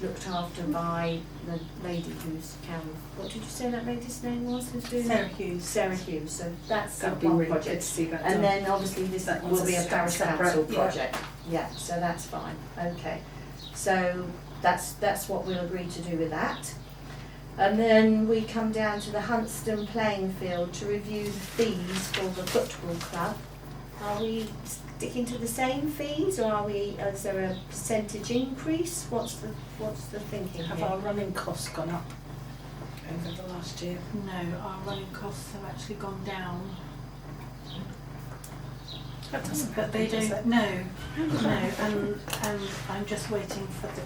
looked after by the lady who's what did you say that lady's name was? Who's doing Sarah that? Hughes. Sarah Hughes. So that's That'd be one really good project. to see that done. And then obviously this That will one's be a parish separate, council yeah. project. Yeah, so that's fine. Okay. So that's what we'll agree to do with that. And then we come down to the Hunston playing field to review the fees for the football club. Are we sticking to the same fees, or is there a percentage increase? What's the thinking Have here? our running costs gone up over the last year? No, our running costs have actually gone down. That doesn't But they happen, does don't, it? no, and I'm just waiting for the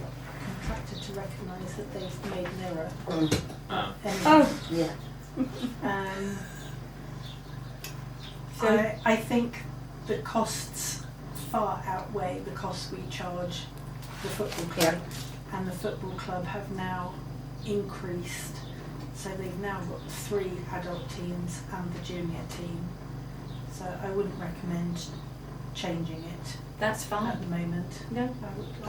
contractor to recognise that they've made an error. Oh. Anyway, Yeah. So I think the costs far outweigh the costs we charge the football club. And the football club have now increased, so they've now got 3 adult teams and the junior team. So I wouldn't recommend changing it That's at fine. the moment. No.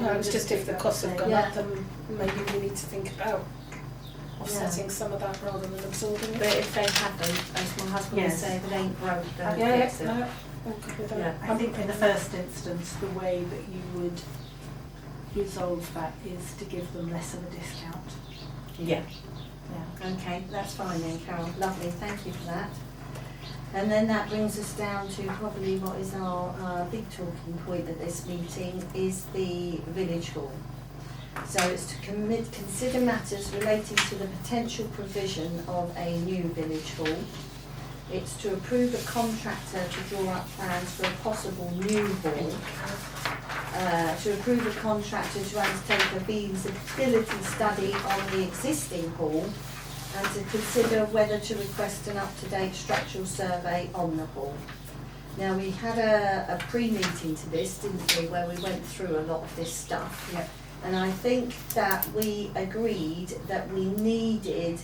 No, it's just if the costs have gone Yeah. up, then maybe we need to think about offsetting some of that rather than absorbing But it. if they haven't, as my husband was Yes. saying, if it ain't broke, don't Yeah, fix it. no, all good with that. Yeah. I think in the first instance, the way that you would resolve that is to give them less of a discount. Yeah. Yeah. Okay, that's fine then, Carol. Lovely, thank you for that. And then that brings us down to probably what is our big talking point at this meeting is the village hall. So it's to consider matters relating to the potential provision of a new village hall. It's to approve a contractor to draw up plans for a possible new hall. To approve a contractor to undertake a feasibility study on the existing hall, and to consider whether to request an up-to-date structural survey on the hall. Now, we had a pre-meeting to this, didn't we, where we went through a lot of this stuff. Yep. And I think that we agreed that we needed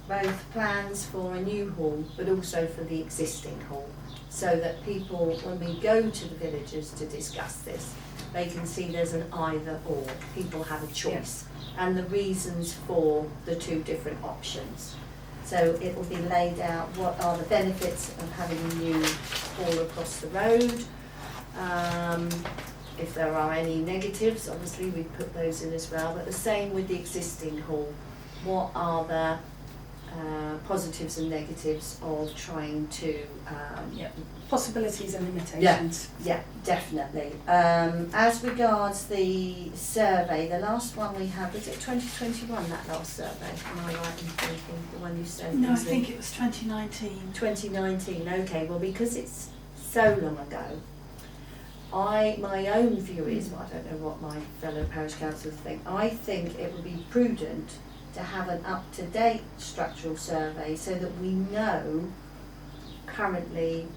both plans for a new hall, but also for the existing hall, so that people, when we go to the villagers to discuss this, they can see there's an either or, people have a choice, and the reasons for the 2 different options. So it will be laid out what are the benefits of having a new hall across the road. If there are any negatives, obviously we put those in as well, but the same with the existing hall. What are the positives and negatives of trying to Possibilities and limitations. yeah, definitely. As regards the survey, the last one we had, was it 2021, that last survey? Am I right in thinking, the one you sent? No, I think it was 2019. 2019, okay, well because it's so long ago, my own view is, well, I don't know what my fellow parish councillors think, I think it would be prudent to have an up-to-date structural survey so that we know currently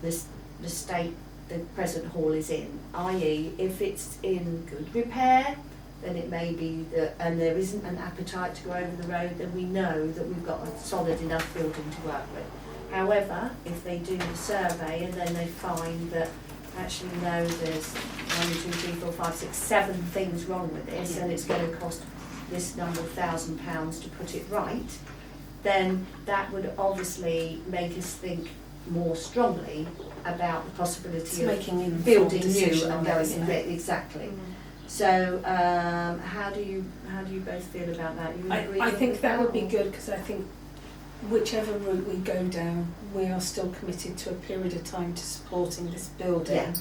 the state the present hall is in, i.e. if it's in good repair, then it may be that, and there isn't an appetite to go over the road, then we know that we've got a solid enough building to work with. However, if they do the survey and then they find that actually no, there's 1, 2, 3, 4, 5, 6, 7 things wrong with this, and it's going to cost this number of £1,000 to put it right, then that would obviously make us think more strongly about the possibility of Making informed building new decision and on going this, in yeah. it. Exactly. So how do you both feel about that? You agree I think with that would be or- good, because I think whichever route we go down, we are still committed to a period of time to supporting this building. Yeah.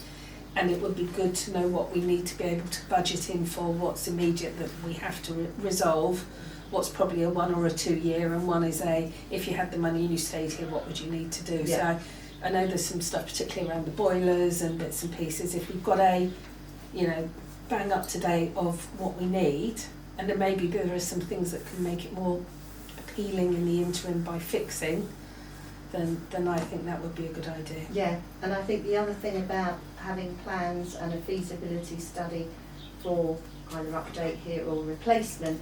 And it would be good to know what we need to be able to budget in for, what's immediate that we have to resolve, what's probably a 1 or a 2 year, and one is if you had the money and you stayed here, what would you need to do? Yeah. So I know there's some stuff particularly around the boilers and bits and pieces. If we've got bang up to date of what we need, and then maybe there are some things that can make it more appealing in the interim by fixing, then I think that would be a good idea. Yeah, and I think the other thing about having plans and a feasibility study for either update here or replacement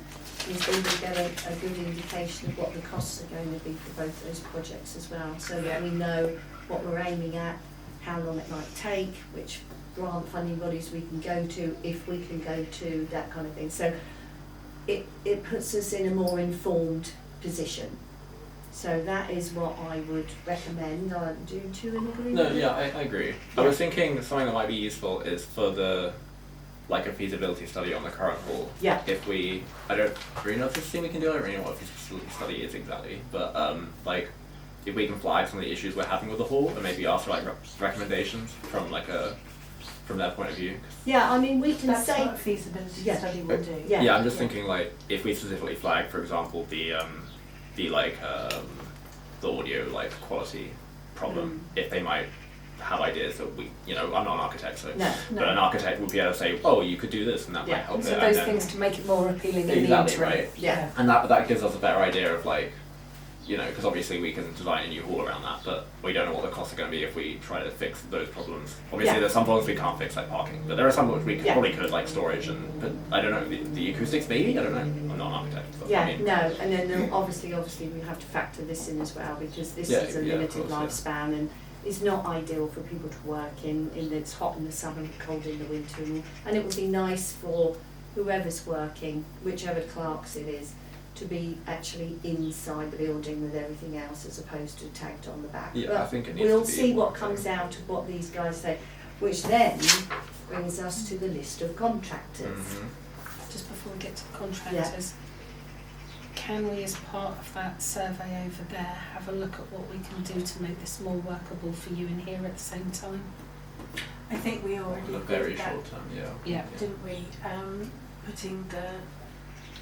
is we will get a good indication of what the costs are going to be for both those projects as well, so that we know what we're aiming at, how long it might take, which grant funding bodies we can go to, if we can go to, that kind of thing. So it puts us in a more informed position. So that is what I would recommend. Do you two agree? No, with yeah, that? I agree. I was thinking something that might be useful is for a feasibility study on the current hall. Yeah. I don't really know if it's a thing we can do, I don't really know what a feasibility study is exactly, but if we can flag some of the issues we're having with the hall and maybe ask for recommendations from their point of view. Yeah, I mean we can That's say what a feasibility Yeah. study will do. Yeah. Yeah, I'm just thinking if we specifically flag, for example, the audio quality problem, if they might have ideas that I'm not an architect, so no. but an architect would be able to say, oh, you could do this, and that might help And it. so and those then- things to make it more appealing in the Exactly, interim. right. Yeah. And that gives us a better idea of because obviously we can design a new hall around that, but we don't know what the costs are going to be if we try to fix those problems. Obviously, Yeah. there's some problems we can't fix, like parking, but there are some which we Yeah. probably could, like storage, but I don't know, the acoustics maybe, I don't know, I'm not an architect. But Yeah, I mean, no, and then obviously we have to factor this in as well, because this Yeah, is a yeah, of limited course, yeah. lifespan and it's not ideal for people to work in it's hot in the summer and cold in the winter, and it would be nice for whoever's working, whichever clerks it is, to be actually inside the building with everything else as opposed to tagged on the back. Yeah, But I think it needs we'll to be see what one comes thing. out of what these guys say, which then brings us to the list of contractors. Mhm. Just before we get to the contractors, can we, as part of that survey over there, have a look at what we can do to make this more workable for you in here at the same time? I think we already A did very that, short term, yeah. Yeah. didn't we? Putting the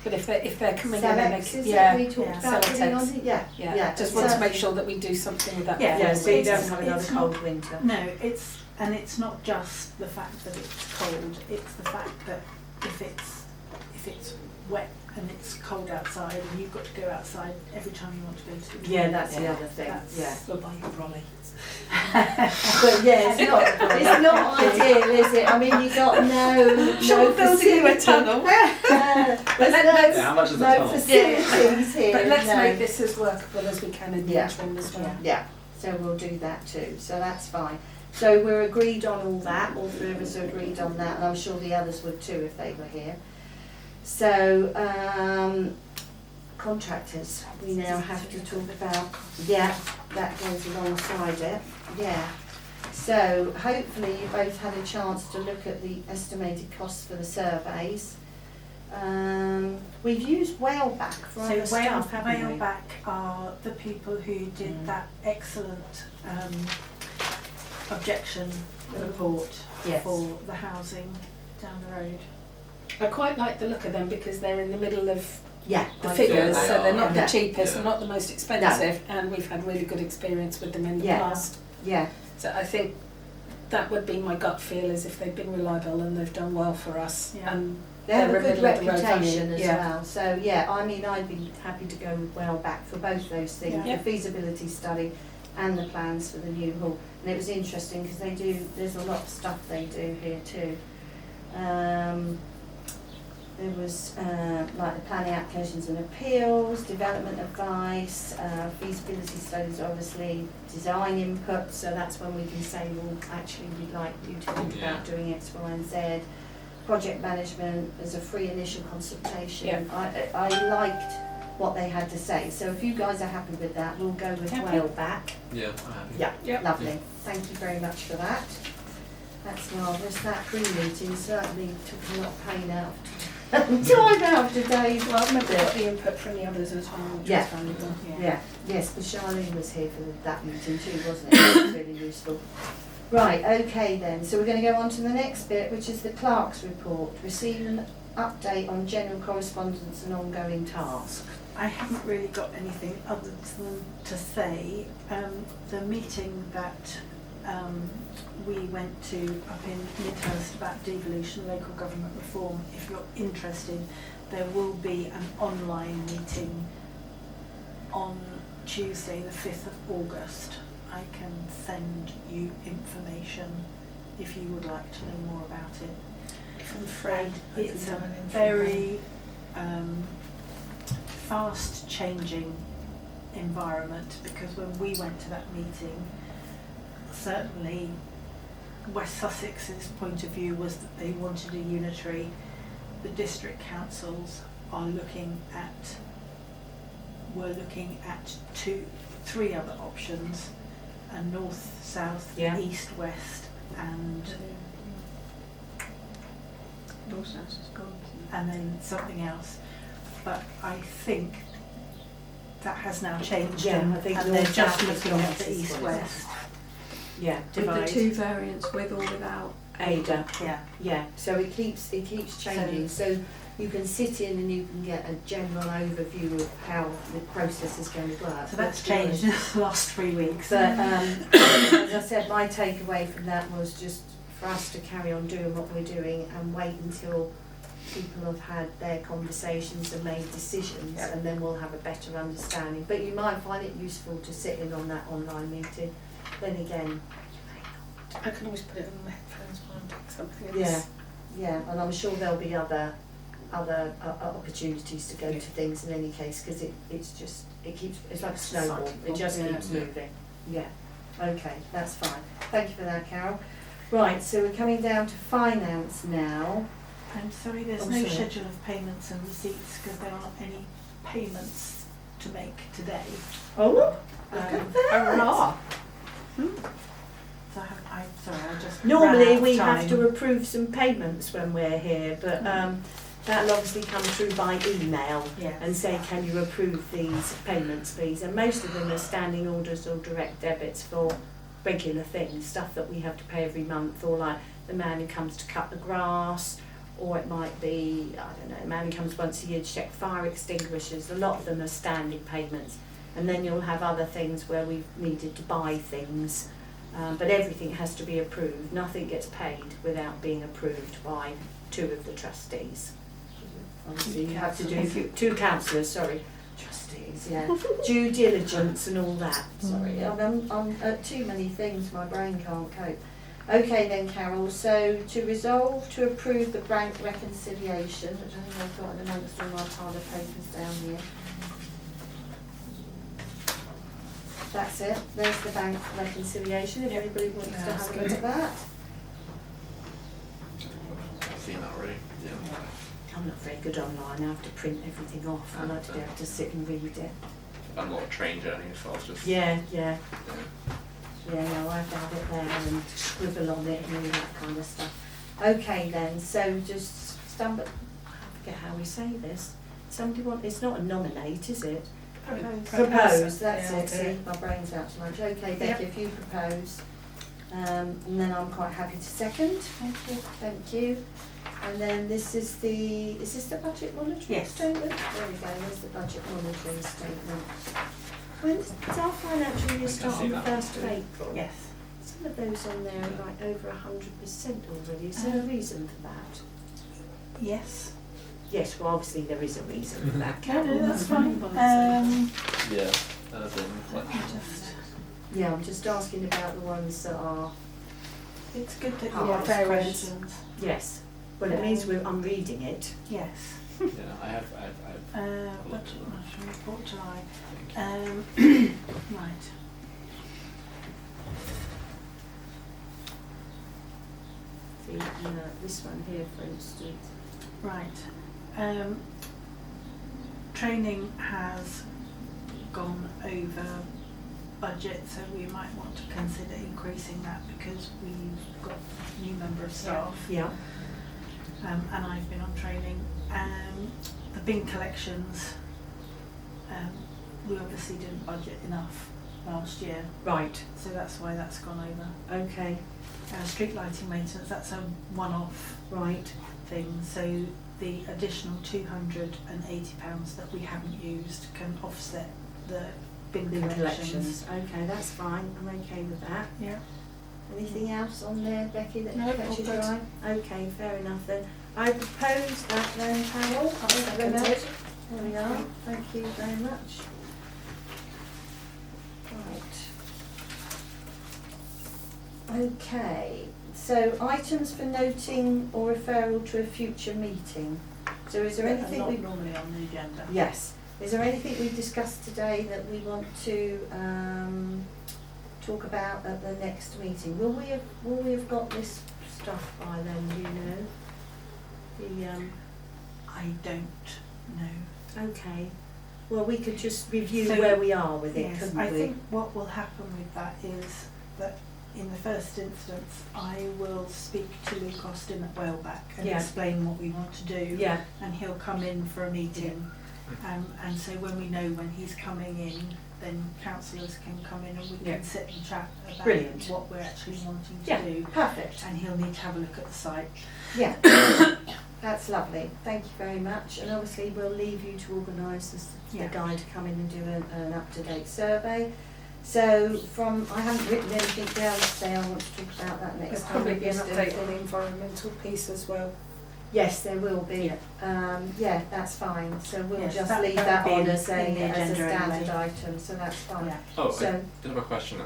But if they're coming in and Select, they, is yeah, it we talked yeah, about putting on Cellotex. it? Yeah, yeah, just want to make sure that we do something with that. Yeah, Yeah, before so you we- don't have another it's cold not- winter. No, it's not just the fact that it's cold, it's the fact that if it's wet and it's cold outside and you've got to go outside every time you want to go to the Yeah, that's the other thing, that's, we'll buy you a brolly. But yeah, it's not ideal, is it? I mean, you got no Sure, building you a facility. tunnel. There's Yeah, how much is the no tunnel? facilities here. But let's no. make this as workable as we can in the Yeah. interim as well. Yeah, so we'll do that too, so that's fine. So we're agreed on all that, all three of us are agreed on that, and I'm sure the others would too if they were here. So, contractors, we now have to talk about, yeah, that goes alongside it, yeah. So hopefully you both had a chance to look at the estimated costs for the surveys. We've used Whaleback for other stuff, haven't we? Whaleback are the people who did that excellent objection report Yes. for the housing down the road. I quite like the look of them because they're in the middle of Yeah. the I figures, they so they're are. not Yeah. the cheapest, Yeah. they're not the most expensive, and we've had really good experience with them in the Yeah. past. Yeah. So I think that would be my gut feel, is if they've been reliable and they've done well for us. Yeah. And They have a They're a good middle of the road reputation value, as yeah. well. So yeah, I mean, I'd be happy to go with Whaleback for both those things, Yeah. the feasibility study and the plans for the new hall. And it was interesting because there's a lot of stuff they do here too. There was like the planning applications and appeals, development advice, feasibility studies, obviously, design input, so that's when we can say, well, actually we'd like you to think about doing X, Y and Z. Project management, there's a free initial consultation. I liked what they had to say, so if you guys are happy with that, we'll go with Happy. Whaleback. Yeah, I'm happy. Yeah, Yep. lovely, thank you very much for that. That's marvellous, that pre-meeting certainly took a lot of pain out time out of today's well, I remember got the input from the others as well, which Yeah. was valuable. Yeah, yes, because Charlene was here for that meeting too, wasn't it? It was really useful. Right, okay then, so we're going to go on to the next bit, which is the clerk's report. Receive an update on general correspondence and ongoing tasks. I haven't really got anything other than to say, the meeting that we went to up in Midhurst about devolution, local government reform, if you're interested, there will be an online meeting on Tuesday the 5th of August. I can send you information if you would like to know more about it. I'm afraid It's a very fast changing environment, because when we went to that meeting, certainly West Sussex's point of view was that they wanted a unitary. The district councils were looking at three other options: a north, south, Yeah. east, west, and then something else. But I think that has now changed, Yeah, and I think they're north, just south is looking gone at the to east, west. west. Yeah, With the divide. two variants, with or without Ada. Yeah. Yeah, so it keeps changing. So you can sit in and you can get a general overview of how the process is going to work. So that's good. changed in the last 3 weeks. But as I said, my takeaway from that was just for us to carry on doing what we're doing and wait until people have had their conversations and made decisions, and then we'll have a better understanding. But you might find it useful to sit in on that online meeting. Then again, I can always put it on my headphones while I'm doing something yeah, else. yeah, and I'm sure there'll be other opportunities to go to things in any case, because it's like a snowball. It just Yeah. keeps moving. Yeah. Okay, that's fine. Thank you for that, Carol. Right, so we're coming down to finance now. I'm sorry, there's Oh, no sorry. schedule of payments and receipts because there aren't any payments to make today. Oh, look Um, at that. So I'm sorry, I just Normally ran out we of time. have to approve some payments when we're here, but that'll obviously come through by email Yes. and say, can you approve these payments, please? And most of them are standing orders or direct debits for regular things, stuff that we have to pay every month, or like the man who comes to cut the grass, or it might be, I don't know, a man who comes once a year to check fire extinguishers. A lot of them are standing payments. And then you'll have other things where we've needed to buy things. But everything has to be approved. Nothing gets paid without being approved by two of the trustees. Obviously, you have to do two councillors, sorry, trustees, yeah, due diligence and all that. Sorry, I'm at too many things. My brain can't cope. Okay then, Carol. So to resolve to approve the bank reconciliation, which I think I've got in amongst all my pile of papers down here. That's it. There's the bank reconciliation. If anybody wants to have a look at that. I've seen that already. Yeah. I'm not very good online. I have to print everything off. I like to be able to sit and read it. I've done a lot of train journeys, so I was just. Yeah. Yeah. Yeah, no, I have to have it there and scribble on it and all that kind of stuff. Okay then, so just I forget how we say this. somebody want, it's not a nominate, is it? Propose. That's Yeah. it, see, my brain's out to lunch. Okay, Becky, if you propose, and then I'm quite happy to second. Thank you. And then is this the budget monitoring Yes. statement? There we go, there's the budget monitoring statement. When does our financial year start on the 1st of April? Yes. Some of those on there are like over 100% already. Is there a reason for that? Yes. Yes, well obviously there is a reason for that. No, that's fine. Yeah, as in Let me like, just. Yeah, I'm just asking about the ones that are, It's good that you Oh, ask various. questions. yes. Well, it means I'm reading it. Yes. yeah, I have Budget monitoring report July. thank you. Right. This one here, for instance. Right. Training has gone over budget, so we might want to consider increasing that because we've got a new member of staff. Yeah. And I've been on training. The bin collections, we obviously didn't budget enough last year, Right. so that's why that's gone over. Okay. Street lighting maintenance, that's a one-off Right. thing, so the additional £280 that we haven't used can offset the bin Bin collections. Okay, that's fine. I'm okay with that. Yeah. Anything else on there, Becky, that No, catches all your good. eye? Okay, fair enough then. I propose that then, Carol. Thank you very much. There we are. Thank you very much. Right. Okay, so items for noting or referral to a future meeting. So is there But anything not we... normally on the agenda. Yes. Is there anything we discussed today that we want to talk about at the next meeting? Will we have got this stuff by then, do you know? I don't know. Okay. Well, we could just review So, where we are with it, Yes, couldn't I we? think what will happen with that is that in the first instance, I will speak to Luke Austin at Whaleback and Yeah. explain what we want to do. Yeah. And he'll come in for a meeting. And so when we know when he's coming in, then councillors can come in and we Yeah. can sit and chat about Brilliant. what we're actually wanting to Yeah. do. Perfect. And he'll need to have a look at the site. Yeah. That's lovely. Thank you very much. And obviously, we'll leave you to organise the Yeah. guy to come in and do an up-to-date survey. So I haven't written anything down to say I want to talk about that next There'll time. probably we be an just do update it. on the environmental piece as well. Yes, there will be. Yeah, that's fine. So we'll Yes, just that- leave that that would be on in- as in the a agenda standard anyway. item, so that's fine. Yeah. Oh, So- I did have a question.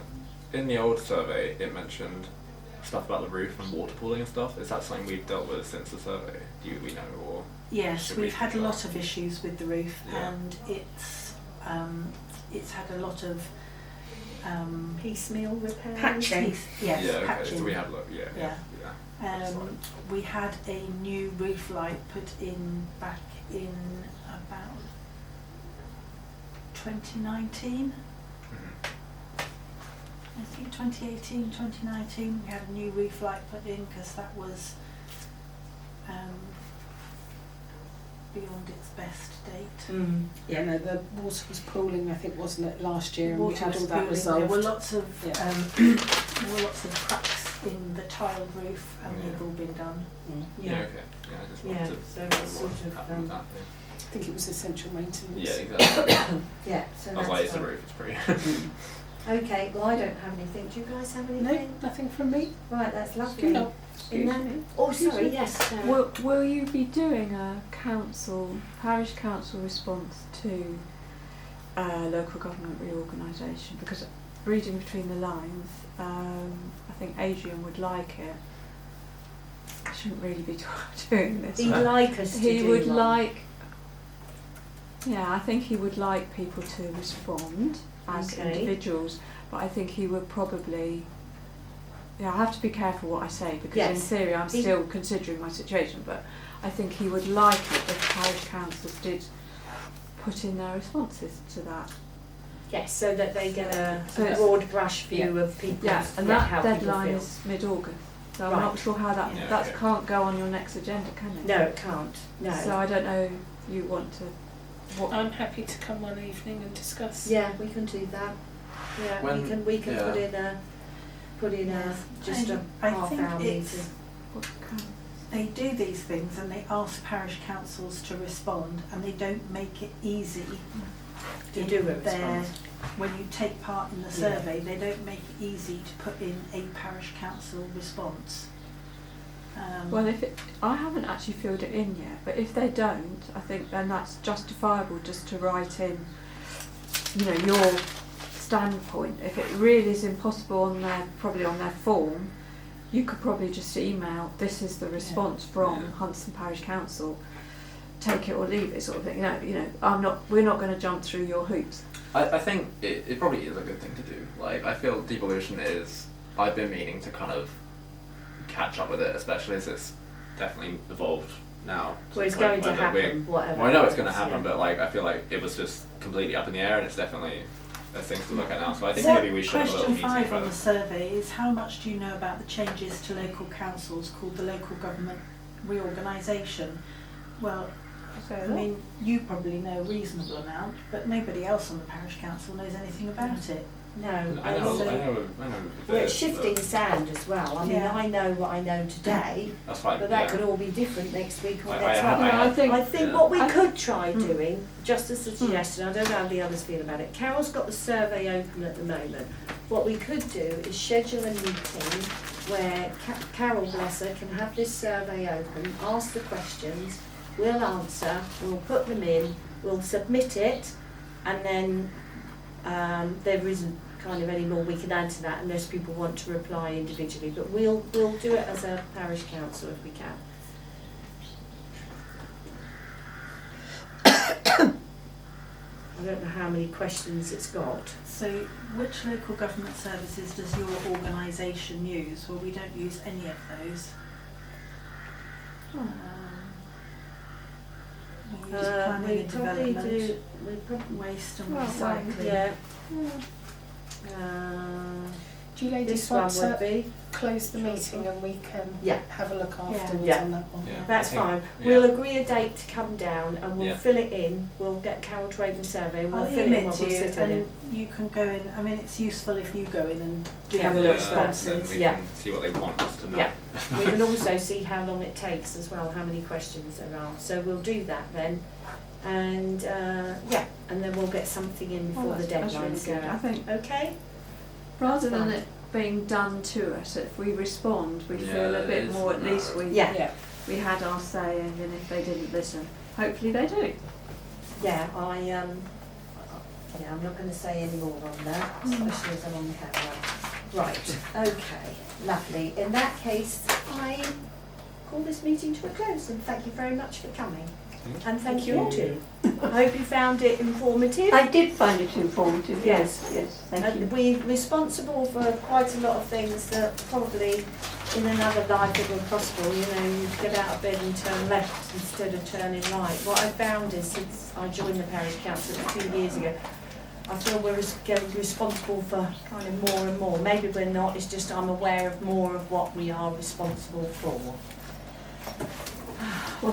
In the old survey, it mentioned stuff about the roof and water pooling and stuff. Is that something we've dealt with since the survey? Do we know, or? Yes, Should we we've had a think lot about- of issues with the roof Yeah. and it's had a lot of Piecemeal repairs. Patching. Yes, yeah, okay, patching. so we have look, yeah. Yeah. That's fine. We had a new roof light put in back in about 2019. Mhm. I think 2018, 2019, we had a new roof light put in because that was beyond its best date. Yeah, no, the water was pooling, I think, wasn't it, last year, and we Water had was all that pooling. resolved. There were lots of Yeah. there were lots of cracks in the tiled roof, and Yeah. they've all been done. Yeah, Yeah. okay. Yeah, I just Yeah, wanted to so know it's what sort of, happened with that. I think it was essential maintenance. Yeah, exactly. Yeah, so I was that's like, it's the fine. roof, it's pretty. Okay, well I don't have anything. Do you guys have anything? No, nothing from me. Right, that's lovely. Excuse me. In that- Oh, sorry, yes. Sarah. Will you be doing a parish council response to local government reorganisation? Because reading between the lines, I think Adrian would like it. I shouldn't really be doing this. He'd but like us to he do would one. like. Yeah, I think he would like people to respond as Okay. individuals, but I think he would probably. Yeah, I have to be careful what I say because in Yes. theory I'm He- still considering my situation, but I think he would like it if parish councils did put in their responses to that. Yes, so that they get a So it's- broad brush view of people. Yeah, and that how people deadline feel. is mid-August, so I'm Right. not sure how Yeah, that okay. can't go on your next agenda, can it? No, it can't. No. So I don't know if you want to what I'm happy to come one evening and discuss. Yeah, we can do that. Yeah, we can yeah. put in a just a I half think hour it's- meeting. what kind They do these things and they ask parish councils to respond, and they don't make it easy To in do a their- response. when you take part in the Yeah. survey, they don't make it easy to put in a parish council response. Well, I haven't actually filled it in yet, but if they don't, I think then that's justifiable just to write in, you know, your standpoint. If it really is impossible on their form, you could probably just email, this is the response from Yeah. Hunston Parish Council, take it or leave it, sort of thing. We're not going to jump through your hoops. I think it probably is a good thing to do. Like, I feel devolution is, I've been meaning to kind of catch up with it, especially as it's definitely evolved now. Well, it's the point going to where happen, whatever. Well, I know it's going to happens, happen, yeah. but like, I feel like it was just completely up in the air, and it's definitely, there's things to look at now. So I think So maybe we should have a little question meeting 5 on the first. survey is, how much do you know about the changes to local councils called the local government reorganisation? Well, I mean, you probably know a reasonable amount, but nobody else on the parish council knows anything about it. No, I and know. also- a Well, it's bit, shifting but sand as well. I mean, Yeah. I know what I know today, That's fine. but that yeah. could all be different next week or I next have- month. I have- think I think yeah. what we I- could try doing, just as a suggestion, I don't know how the others feel about it. Carol's got the survey open at the moment. What we could do is schedule a meeting where Carol, bless her, can have this survey open, ask the questions, we'll answer, we'll put them in, we'll submit it, and then there isn't kind of any more we can add to that unless people want to reply individually. But we'll do it as a parish council if we can. I don't know how many questions it's got. So which local government services does your organisation use? Well, we don't use any of those. We use planning We and probably development, do. We probably waste and Well, recycling. yeah. Do you ladies This want one would to be. close the meeting and we can Yeah. have a look Yeah. afterwards Yeah. on that one? Yeah. That's I think- fine. yeah. We'll agree a date to come down and we'll Yeah. fill it in. We'll get Carol to open the survey and we'll I'll fill it in email while to we'll you sit on it. and you can go in, I mean, it's useful if you go in and do Yeah, the we'll responses. Then we yeah. can see what they want us to know. Yeah. We can also see how long it takes as well, how many questions there are. So we'll do that then. And and then we'll get something in before the That's really deadline's good. I go. think Okay? rather than fine. it being done to us, if we respond, we feel Yeah, a it bit is more. At least we Yeah. we had our say, and then if they didn't listen, hopefully they do. Yeah, I'm not going to say any more on that, especially as I'm on camera. Right, okay, lovely. In that case, I call this meeting to a close and thank you very much for coming. And thank you all too. I hope you found it informative. I did find it informative, yes, thank you. And we're responsible for quite a lot of things that probably in another life it were possible. You know, you get out of bed and turn left instead of turning right. What I found is since I joined the parish council 2 years ago, I feel we're getting responsible for kind of more and more. Maybe we're not, it's just I'm aware of more of what we are responsible for. Well,